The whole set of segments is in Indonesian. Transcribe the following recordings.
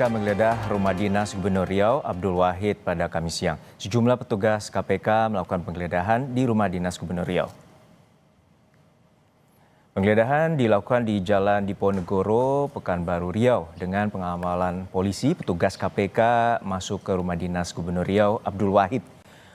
KPK menggeledah rumah dinas Gubernur Riau Abdul Wahid pada Kamis siang. Sejumlah petugas KPK melakukan penggeledahan di rumah dinas Gubernur Riau. Penggeledahan dilakukan di Jalan Diponegoro, Pekanbaru, Riau. Dengan pengawalan polisi, petugas KPK masuk ke rumah dinas Gubernur Riau Abdul Wahid.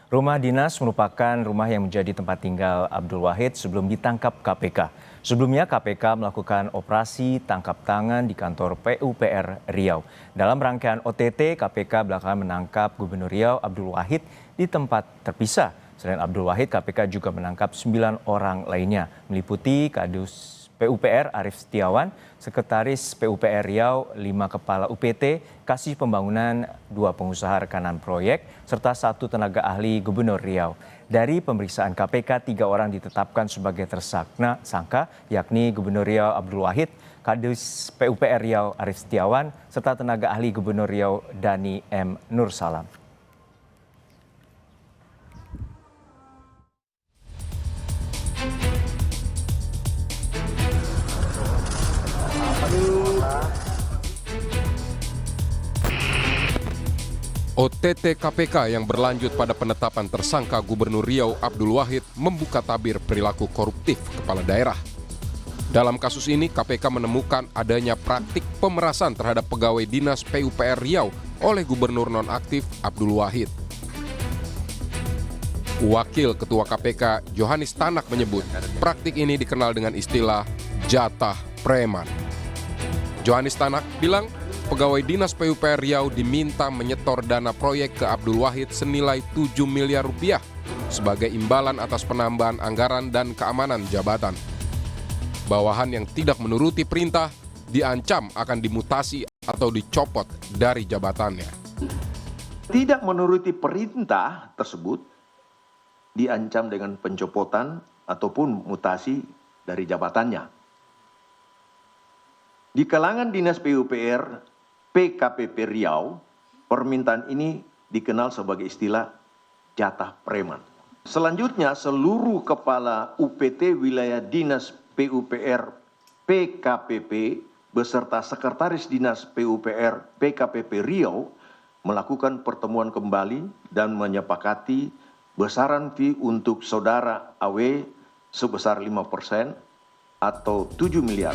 Rumah dinas merupakan rumah yang menjadi tempat tinggal Abdul Wahid sebelum ditangkap KPK. Sebelumnya KPK melakukan operasi tangkap tangan di kantor PUPR Riau. Dalam rangkaian OTT, KPK belakangan menangkap Gubernur Riau Abdul Wahid di tempat terpisah. Selain Abdul Wahid, KPK juga menangkap 9 orang lainnya, meliputi Kadus PUPR Arief Setiawan, Sekretaris PUPR Riau, 5 Kepala UPT, Kasih Pembangunan, 2 pengusaha rekanan proyek, serta 1 tenaga ahli Gubernur Riau. Dari pemeriksaan KPK, 3 orang ditetapkan sebagai tersangka, yakni Gubernur Riau Abdul Wahid, Kadis PUPR Riau Arief Setiawan, serta tenaga ahli Gubernur Riau Dani M. Nur Salam. OTT KPK yang berlanjut pada penetapan tersangka Gubernur Riau Abdul Wahid membuka tabir perilaku koruptif kepala daerah. Dalam kasus ini, KPK menemukan adanya praktik pemerasan terhadap pegawai dinas PUPR Riau oleh Gubernur nonaktif Abdul Wahid. Wakil Ketua KPK Johannes Tanak menyebut praktik ini dikenal dengan istilah jatah preman. Johannes Tanak bilang pegawai dinas PUPR Riau diminta menyetor dana proyek ke Abdul Wahid senilai 7 miliar rupiah sebagai imbalan atas penambahan anggaran dan keamanan jabatan. Bawahan yang tidak menuruti perintah diancam akan dimutasi atau dicopot dari jabatannya. Tidak menuruti perintah tersebut diancam dengan pencopotan ataupun mutasi dari jabatannya. Di kalangan dinas PUPR PKPP Riau, permintaan ini dikenal sebagai istilah jatah preman. Selanjutnya, seluruh kepala UPT wilayah dinas PUPR PKPP beserta sekretaris dinas PUPR PKPP Riau melakukan pertemuan kembali dan menyepakati besaran fee untuk saudara AW sebesar 5% atau 7 miliar.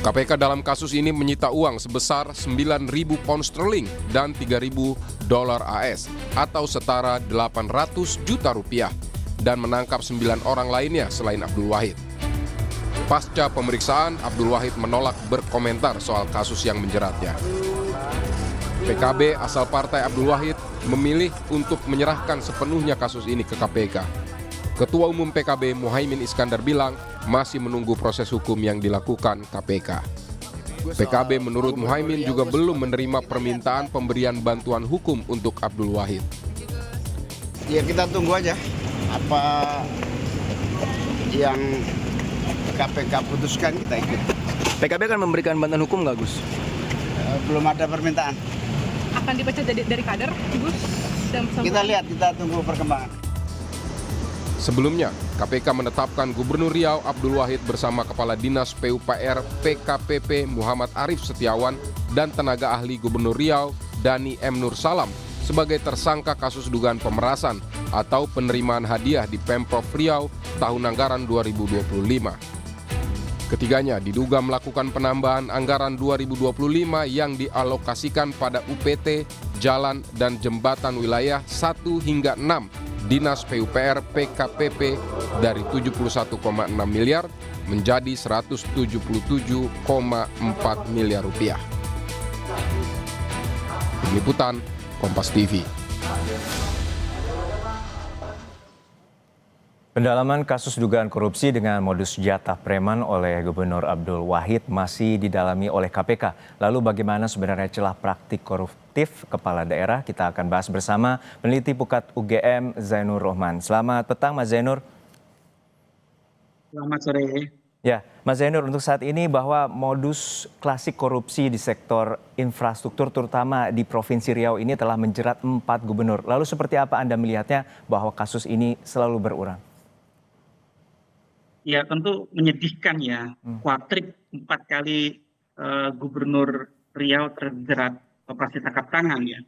KPK dalam kasus ini menyita uang sebesar 9.000 pound sterling dan 3.000 dolar AS atau setara 800 juta rupiah dan menangkap 9 orang lainnya selain Abdul Wahid. Pasca pemeriksaan, Abdul Wahid menolak berkomentar soal kasus yang menjeratnya. PKB asal partai Abdul Wahid memilih untuk menyerahkan sepenuhnya kasus ini ke KPK. Ketua Umum PKB Muhaimin Iskandar bilang masih menunggu proses hukum yang dilakukan KPK. PKB menurut Muhaimin juga belum menerima permintaan pemberian bantuan hukum untuk Abdul Wahid. Ya kita tunggu aja apa yang KPK putuskan, kita ikut. PKB akan memberikan bantuan hukum nggak, Gus? Belum ada permintaan. Akan dibaca dari kader, Gus? Kita lihat, kita tunggu perkembangan. Sebelumnya, KPK menetapkan Gubernur Riau Abdul Wahid bersama Kepala Dinas PUPR PKPP Muhammad Arief Setiawan dan tenaga ahli Gubernur Riau Dani M. Nur Salam sebagai tersangka kasus dugaan pemerasan atau penerimaan hadiah di Pemprov Riau tahun anggaran 2025. Ketiganya diduga melakukan penambahan anggaran 2025 yang dialokasikan pada UPT, jalan, dan jembatan wilayah 1 hingga 6 Dinas PUPR PKPP dari 71,6 miliar menjadi 177,4 miliar rupiah. Liputan Kompas TV. Pendalaman kasus dugaan korupsi dengan modus jatah preman oleh Gubernur Abdul Wahid masih didalami oleh KPK. Lalu bagaimana sebenarnya celah praktik koruptif kepala daerah? Kita akan bahas bersama peneliti Pukat UGM Zainur Rohman. Selamat petang Mas Zainur. Selamat sore. Ya, Mas Zainur, untuk saat ini bahwa modus klasik korupsi di sektor infrastruktur terutama di Provinsi Riau ini telah menjerat 4 gubernur. Lalu seperti apa Anda melihatnya bahwa kasus ini selalu berulang? Ya tentu menyedihkan ya, kuatrik 4 kali gubernur Riau terjerat operasi tangkap tangan ya.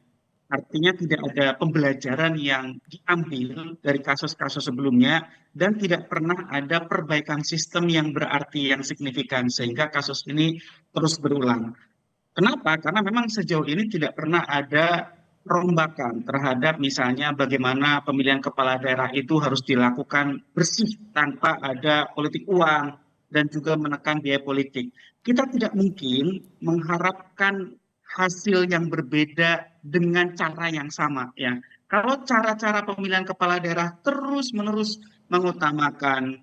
Artinya tidak ada pembelajaran yang diambil dari kasus-kasus sebelumnya dan tidak pernah ada perbaikan sistem yang berarti yang signifikan sehingga kasus ini terus berulang. Kenapa? Karena memang sejauh ini tidak pernah ada perombakan terhadap misalnya bagaimana pemilihan kepala daerah itu harus dilakukan bersih tanpa ada politik uang dan juga menekan biaya politik. Kita tidak mungkin mengharapkan hasil yang berbeda dengan cara yang sama ya. Kalau cara-cara pemilihan kepala daerah terus-menerus mengutamakan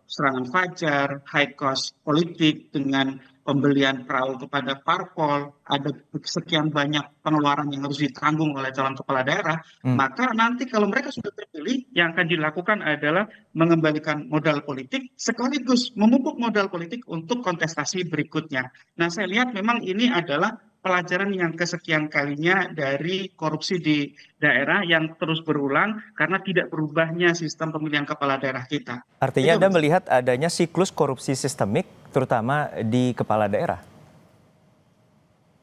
serangan fajar, high cost politik dengan pembelian perahu kepada parpol, ada sekian banyak pengeluaran yang harus ditanggung oleh calon kepala daerah, maka nanti kalau mereka sudah terpilih, yang akan dilakukan adalah mengembalikan modal politik sekaligus memupuk modal politik untuk kontestasi berikutnya. Nah, saya lihat memang ini adalah pelajaran yang kesekian kalinya dari korupsi di daerah yang terus berulang karena tidak berubahnya sistem pemilihan kepala daerah kita. Artinya Anda melihat adanya siklus korupsi sistemik terutama di kepala daerah?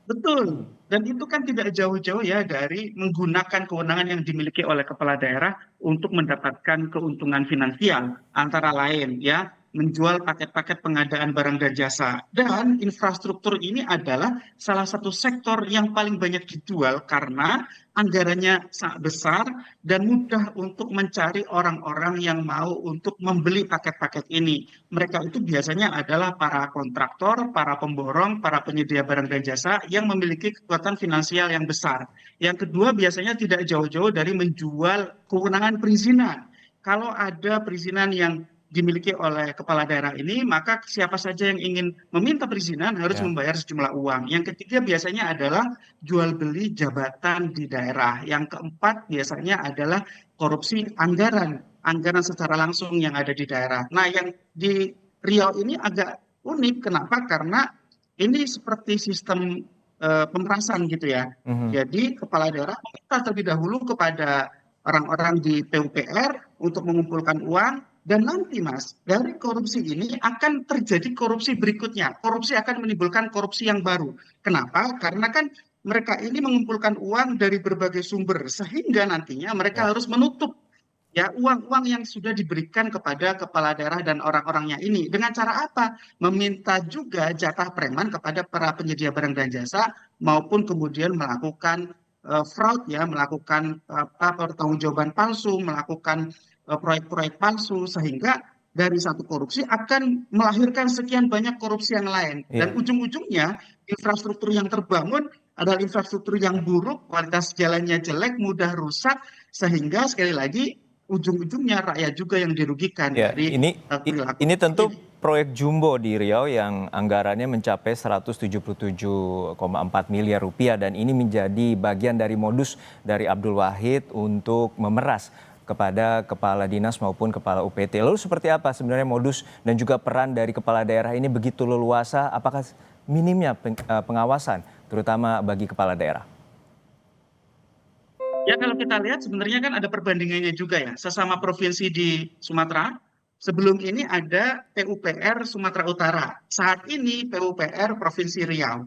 Betul. Dan itu kan tidak jauh-jauh ya dari menggunakan kewenangan yang dimiliki oleh kepala daerah untuk mendapatkan keuntungan finansial. Antara lain ya, menjual paket-paket pengadaan barang dan jasa. Dan infrastruktur ini adalah salah satu sektor yang paling banyak dijual karena anggarannya sangat besar dan mudah untuk mencari orang-orang yang mau untuk membeli paket-paket ini. Mereka itu biasanya adalah para kontraktor, para pemborong, para penyedia barang dan jasa yang memiliki kekuatan finansial yang besar. Yang kedua biasanya tidak jauh-jauh dari menjual kewenangan perizinan. Kalau ada perizinan yang dimiliki oleh kepala daerah ini, maka siapa saja yang ingin meminta perizinan harus membayar sejumlah uang. Yang ketiga biasanya adalah jual beli jabatan di daerah. Yang keempat biasanya adalah korupsi anggaran secara langsung yang ada di daerah. Nah, yang di Riau ini agak unik. Kenapa? Karena ini seperti sistem pemerasan gitu ya. Jadi kepala daerah meminta terlebih dahulu kepada orang-orang di PUPR untuk mengumpulkan uang. Dan nanti Mas, dari korupsi ini akan terjadi korupsi berikutnya. Korupsi akan menimbulkan korupsi yang baru. Kenapa? Karena kan mereka ini mengumpulkan uang dari berbagai sumber. Sehingga nantinya mereka harus menutup ya uang-uang yang sudah diberikan kepada kepala daerah dan orang-orangnya ini. Dengan cara apa? Meminta juga jatah preman kepada para penyedia barang dan jasa maupun kemudian melakukan fraud ya, melakukan pertanggungjawaban palsu, melakukan proyek-proyek palsu sehingga dari satu korupsi akan melahirkan sekian banyak korupsi yang lain dan ujung-ujungnya infrastruktur yang terbangun adalah infrastruktur yang buruk, kualitas jalannya jelek, mudah rusak sehingga sekali lagi ujung-ujungnya rakyat juga yang dirugikan dari perilaku. Ini tentu proyek jumbo di Riau yang anggarannya mencapai 177,4 miliar rupiah dan ini menjadi bagian dari modus dari Abdul Wahid untuk memeras kepada kepala dinas maupun kepala UPT. Lalu seperti apa sebenarnya modus dan juga peran dari kepala daerah ini begitu leluasa? Apakah minimnya pengawasan terutama bagi kepala daerah? Ya kalau kita lihat sebenarnya kan ada perbandingannya juga ya. Sesama provinsi di Sumatera, sebelum ini ada PUPR Sumatera Utara. Saat ini PUPR Provinsi Riau.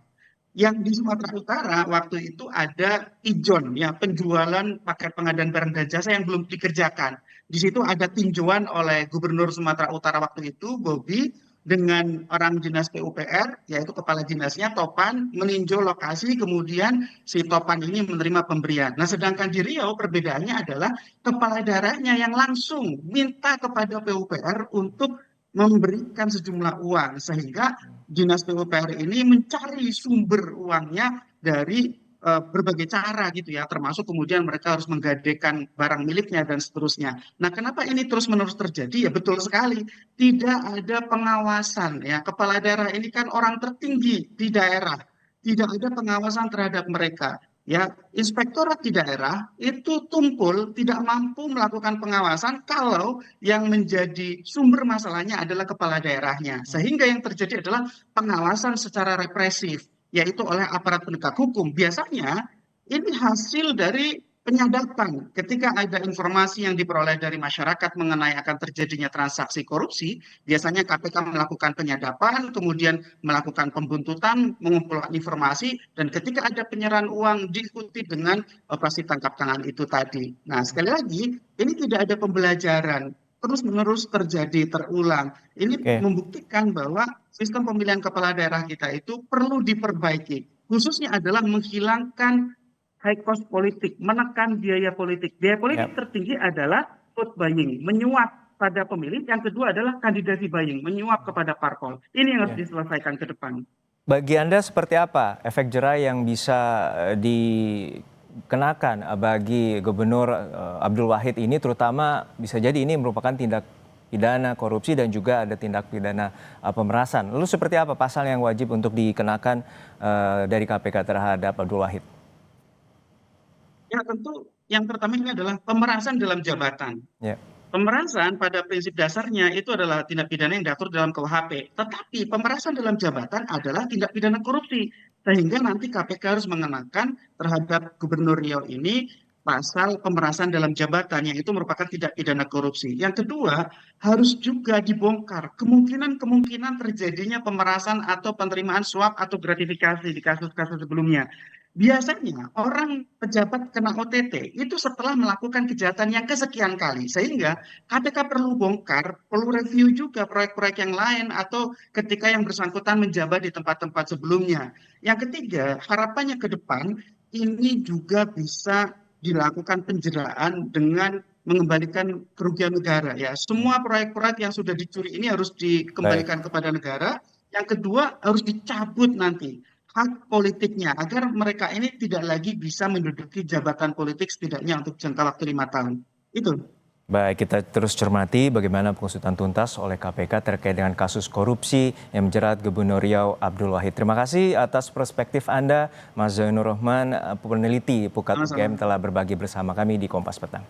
Yang di Sumatera Utara waktu itu ada ijon ya, penjualan paket pengadaan barang dan jasa yang belum dikerjakan. Di situ ada tinjauan oleh Gubernur Sumatera Utara waktu itu, Bobi, dengan orang dinas PUPR, yaitu kepala dinasnya Topan, meninjau lokasi, kemudian si Topan ini menerima pemberian. Nah, sedangkan di Riau perbedaannya adalah kepala daerahnya yang langsung minta kepada PUPR untuk memberikan sejumlah uang sehingga dinas PUPR ini mencari sumber uangnya dari berbagai cara gitu ya, termasuk kemudian mereka harus menggadekan barang miliknya dan seterusnya. Nah, kenapa ini terus-menerus terjadi? Ya betul sekali, tidak ada pengawasan ya. Kepala daerah ini kan orang tertinggi di daerah, tidak ada pengawasan terhadap mereka. Ya, inspektorat di daerah itu tumpul tidak mampu melakukan pengawasan kalau yang menjadi sumber masalahnya adalah kepala daerahnya. Sehingga yang terjadi adalah pengawasan secara represif, yaitu oleh aparat penegak hukum. Biasanya ini hasil dari penyadapan ketika ada informasi yang diperoleh dari masyarakat mengenai akan terjadinya transaksi korupsi, biasanya KPK melakukan penyadapan, kemudian melakukan pembuntutan, mengumpulkan informasi, dan ketika ada penyerahan uang diikuti dengan operasi tangkap tangan itu tadi. Nah, sekali lagi, ini tidak ada pembelajaran, terus-menerus terjadi, terulang. Ini Oke. membuktikan bahwa sistem pemilihan kepala daerah kita itu perlu diperbaiki. Khususnya adalah menghilangkan high cost politik, menekan biaya politik. Biaya politik tertinggi adalah vote buying, menyuap pada pemilih. Yang kedua adalah kandidasi buying, menyuap kepada parpol. Ini yang harus diselesaikan ke depan. Bagi Anda seperti apa efek jera yang bisa dikenakan bagi Gubernur Abdul Wahid ini, terutama bisa jadi ini merupakan tindak pidana korupsi dan juga ada tindak pidana pemerasan. Lalu seperti apa pasal yang wajib untuk dikenakan dari KPK terhadap Abdul Wahid? Ya tentu yang pertama ini adalah pemerasan dalam jabatan. Ya. Pemerasan pada prinsip dasarnya itu adalah tindak pidana yang diatur dalam KUHP. Tetapi pemerasan dalam jabatan adalah tindak pidana korupsi. Sehingga nanti KPK harus mengenakan terhadap Gubernur Riau ini pasal pemerasan dalam jabatan yang itu merupakan tindak pidana korupsi. Yang kedua, harus juga dibongkar kemungkinan-kemungkinan terjadinya pemerasan atau penerimaan suap atau gratifikasi di kasus-kasus sebelumnya. Biasanya orang pejabat kena OTT itu setelah melakukan kejahatan yang kesekian kali. Sehingga KPK perlu bongkar, perlu review juga proyek-proyek yang lain atau ketika yang bersangkutan menjabat di tempat-tempat sebelumnya. Yang ketiga, harapannya ke depan ini juga bisa dilakukan penjeraan dengan mengembalikan kerugian negara. Ya, semua proyek-proyek yang sudah dicuri ini harus dikembalikan kepada negara. Yang kedua, harus dicabut nanti hak politiknya agar mereka ini tidak lagi bisa menduduki jabatan politik setidaknya untuk jangka waktu 5 tahun. Itu. Baik, kita terus cermati bagaimana pengusutan tuntas oleh KPK terkait dengan kasus korupsi yang menjerat Gubernur Riau Abdul Wahid. Terima kasih atas perspektif Anda, Mas Zainur Rohman, peneliti Pukat UGM telah berbagi bersama kami di Kompas Petang.